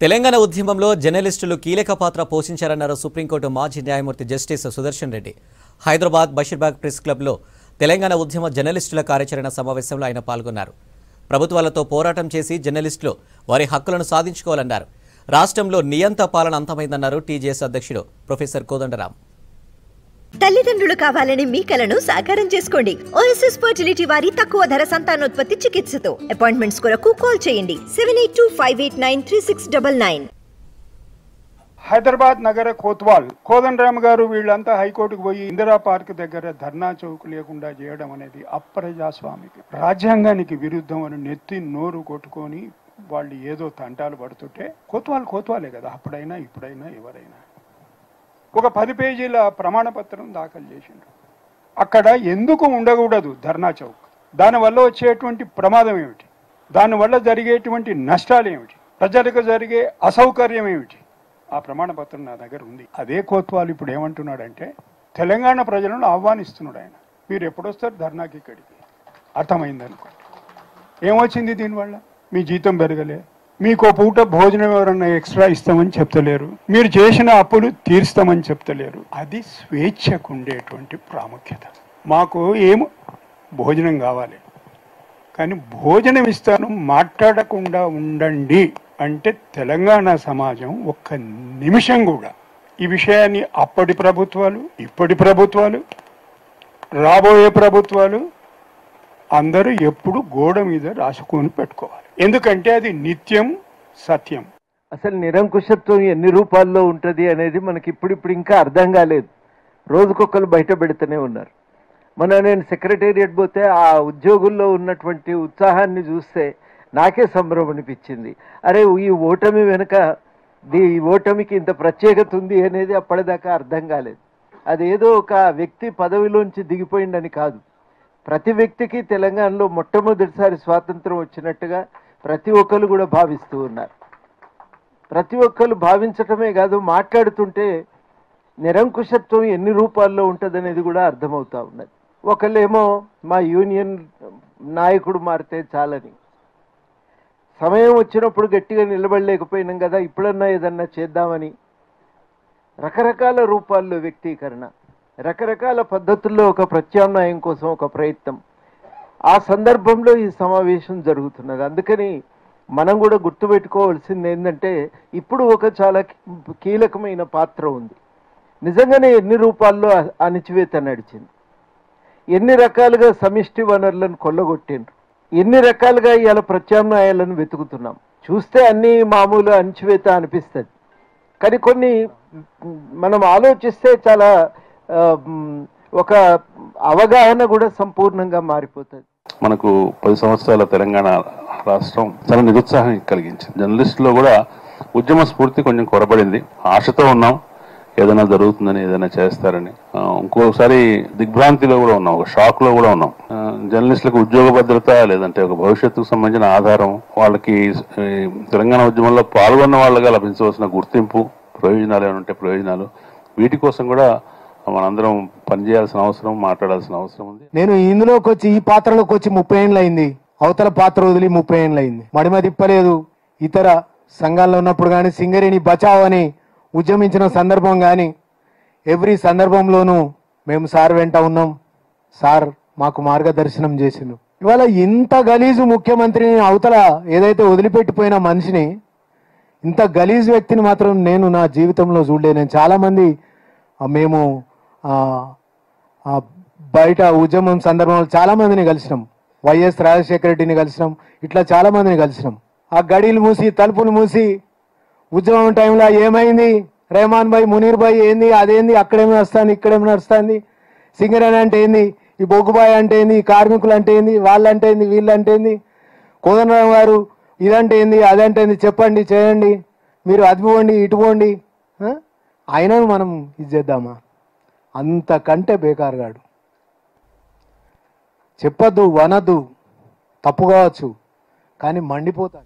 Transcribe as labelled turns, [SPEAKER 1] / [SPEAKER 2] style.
[SPEAKER 1] తెలంగాణ ఉద్యమంలో జర్నలిస్టులు కీలక పాత్ర పోషించారన్నారు సుప్రీంకోర్టు మాజీ న్యాయమూర్తి జస్టిస్ సుదర్శన్ రెడ్డి. హైదరాబాద్ బషీర్బాగ్ ప్రెస్ క్లబ్లో తెలంగాణ ఉద్యమ జర్నలిస్టుల కార్యాచరణ సమావేశంలో ఆయన పాల్గొన్నారు. ప్రభుత్వాలతో పోరాటం చేసి జర్నలిస్టులు వారి హక్కులను సాధించుకోవాలన్నారు. రాష్ట్రంలో నియంత పాలన అంతమైందన్నారు టీజేఎస్ అధ్యక్షుడు ప్రొఫెసర్ కోదండరాం.
[SPEAKER 2] తల్లిదండ్రులు కావాలని మీ కలను సాకారం చేసుకోండి. ఓఎస్ఎస్ ఫర్టిలిటీ వారి తక్కువ ధర సంతానోత్పత్తి చికిత్సతో అపాయింట్మెంట్స్ కొరకు కాల్ చేయండి 7825893699.
[SPEAKER 3] హైదరాబాద్ నగర కోత్వాల్ కోదండరామ్ గారు వీళ్ళంతా హైకోర్టుకు పోయి ఇందిరా పార్క్ దగ్గర ధర్నా చౌక్ లేకుండా చేయడం అనేది అప్రజాస్వామికి, రాజ్యాంగానికి విరుద్ధం అని నెత్తి నోరు కొట్టుకొని వాళ్ళు ఏదో తంటాలు పడుతుంటే కోత్వాలే కదా, అప్పుడైనా ఇప్పుడైనా ఎవరైనా ఒక 10 పేజీల ప్రమాణ పత్రం దాఖలు చేసిండ్రు. అక్కడ ఎందుకు ఉండకూడదు ధర్నా చౌక్, దానివల్ల వచ్చేటువంటి ప్రమాదం ఏమిటి, దానివల్ల జరిగేటువంటి నష్టాలు ఏమిటి, ప్రజలకు జరిగే అసౌకర్యం ఏమిటి, ఆ ప్రమాణ పత్రం నా దగ్గర ఉంది. అదే కోత్వాల్ ఇప్పుడు ఏమంటున్నాడంటే తెలంగాణ ప్రజలను ఆహ్వానిస్తున్నాడు ఆయన, మీరు ఎప్పుడొస్తారు ధర్నాకి ఇక్కడికి. అర్థమైందనుకో. ఏమొచ్చింది దీనివల్ల? మీ జీతం పెరగలే, మీకు పూట భోజనం ఎవరన్నా ఎక్స్ట్రా ఇస్తామని చెప్తలేరు, మీరు చేసిన అప్పులు తీర్స్తామని చెప్తలేరు. అది స్వేచ్ఛకు ఉండేటువంటి ప్రాముఖ్యత. మాకు ఏమో భోజనం కావాలి, కానీ భోజనం ఇస్తాను మాట్లాడకుండా ఉండండి అంటే తెలంగాణ సమాజం ఒక్క నిమిషం కూడా ఈ విషయాన్ని అప్పటి ప్రభుత్వాలు, ఇప్పటి ప్రభుత్వాలు, రాబోయే ప్రభుత్వాలు అందరూ ఎప్పుడు గోడ మీద రాసుకొని పెట్టుకోవాలి. ఎందుకంటే అది నిత్యం సత్యం.
[SPEAKER 4] అసలు నిరంకుశత్వం ఎన్ని రూపాల్లో ఉంటుంది అనేది మనకి ఇప్పుడు ఇంకా అర్థం కాలేదు. రోజుకొకరు బయట పెడుతూనే ఉన్నారు. నేను సెక్రటేరియట్ పోతే ఆ ఉద్యోగుల్లో ఉన్నటువంటి ఉత్సాహాన్ని చూస్తే నాకే సంబరం అనిపించింది. అరే, ఈ ఓటమి వెనుక ఈ ఓటమికి ఇంత ప్రత్యేకత ఉంది అనేది అప్పటిదాకా అర్థం కాలేదు. అదేదో ఒక వ్యక్తి పదవిలోంచి దిగిపోయిందని కాదు, ప్రతి వ్యక్తికి తెలంగాణలో మొట్టమొదటిసారి స్వాతంత్రం వచ్చినట్టుగా ప్రతి ఒక్కరు కూడా భావిస్తూ ఉన్నారు. ప్రతి ఒక్కరు భావించటమే కాదు, మాట్లాడుతుంటే నిరంకుశత్వం ఎన్ని రూపాల్లో ఉంటుందనేది కూడా అర్థమవుతా ఉన్నది. ఒకళ్ళేమో మా యూనియన్ నాయకుడు మారితే చాలని, సమయం వచ్చినప్పుడు గట్టిగా నిలబడలేకపోయినాం కదా, ఇప్పుడన్నా ఏదన్నా చేద్దామని రకరకాల రూపాల్లో వ్యక్తీకరణ, రకరకాల పద్ధతుల్లో ఒక ప్రత్యామ్నాయం కోసం ఒక ప్రయత్నం. ఆ సందర్భంలో ఈ సమావేశం జరుగుతున్నది. అందుకని మనం కూడా గుర్తుపెట్టుకోవాల్సింది ఏంటంటే ఇప్పుడు ఒక చాలా కీలకమైన పాత్ర ఉంది. నిజంగానే ఎన్ని రూపాల్లో అణచివేత నడిచింది, ఎన్ని రకాలుగా సమిష్టి వనరులను కొల్లగొట్టిండ్రు, ఎన్ని రకాలుగా ఇవాళ ప్రత్యామ్నాయాలను వెతుకుతున్నాం. చూస్తే అన్ని మామూలు అణచివేత అనిపిస్తుంది, కానీ కొన్ని మనం ఆలోచిస్తే చాలా ఒక అవగాహన కూడా సంపూర్ణంగా మారిపోతుంది.
[SPEAKER 5] మనకు 10 సంవత్సరాల తెలంగాణ రాష్ట్రం చాలా నిరుత్సాహం కలిగించింది. జర్నలిస్టులో కూడా ఉద్యమ స్ఫూర్తి కొంచెం కొరబడింది. ఆశతో ఉన్నాం ఏదైనా జరుగుతుందని, ఏదైనా చేస్తారని. ఇంకోసారి దిగ్భ్రాంతిలో కూడా ఉన్నాం, ఒక షాక్ లో కూడా ఉన్నాం. జర్నలిస్టులకు ఉద్యోగ భద్రత లేదంటే ఒక భవిష్యత్తుకు సంబంధించిన ఆధారం, వాళ్ళకి తెలంగాణ ఉద్యమంలో పాల్గొన్న వాళ్ళగా లభించవలసిన గుర్తింపు, ప్రయోజనాలు ఏమైనా ఉంటే ప్రయోజనాలు, వీటి కోసం కూడా మనందరం పనిచేయాల్సిన అవసరం, మాట్లాడాల్సిన అవసరం ఉంది.
[SPEAKER 6] నేను ఇందులోకి వచ్చి ఈ పాత్రలోకి వచ్చి 30 ఏళ్ళు అయింది, అవతల పాత్ర వదిలి 30 ఏళ్ళు అయింది. మడిమ తిప్పలేదు. ఇతర సంఘాల్లో ఉన్నప్పుడు కానీ, సింగరేణి బచావ్ అని ఉద్యమించిన సందర్భం కానీ, ఎవ్రీ సందర్భంలోనూ మేము సార్ వెంట ఉన్నాం, సార్ మాకు మార్గదర్శనం చేసిండు. ఇవాళ ఇంత గలీజు ముఖ్యమంత్రిని, అవతల ఏదైతే వదిలిపెట్టిపోయిన మనిషిని, ఇంత గలీజు వ్యక్తిని మాత్రం నేను నా జీవితంలో చూడలేదు. నేను చాలామంది మేము బయట ఉద్యమం సందర్భంలో చాలామందిని కలిసినాం, వైఎస్ రాజశేఖర రెడ్డిని కలిసినాం, ఇట్లా చాలామందిని కలిసినాం. ఆ గడీలు మూసి తలుపులు మూసి ఉద్యమం టైంలో ఏమైంది, రెహమాన్ భాయ్, మునీర్ భాయ్ ఏంది, అదేంది, అక్కడేమి నడుస్తుంది, ఇక్కడేమి నడుస్తుంది, సింగరేణి అంటే ఏంది, ఈ బొగ్గుబాయ్ అంటే ఏంది, ఈ కార్మికులు అంటే ఏంది, వాళ్ళంటే ఏంది, వీళ్ళంటే ఏంది, కోదండరామ్ గారు ఇదంటే ఏంది, అదంటే ఏంది, చెప్పండి, చేయండి, మీరు అది పోండి, ఇటు పోండి. ఆయనను మనం ఇది చేద్దామా? అంతకంటే బేకారుగాడు. చెప్పద్దు, వనద్దు, తప్పు కావచ్చు, కానీ మండిపోతాడు.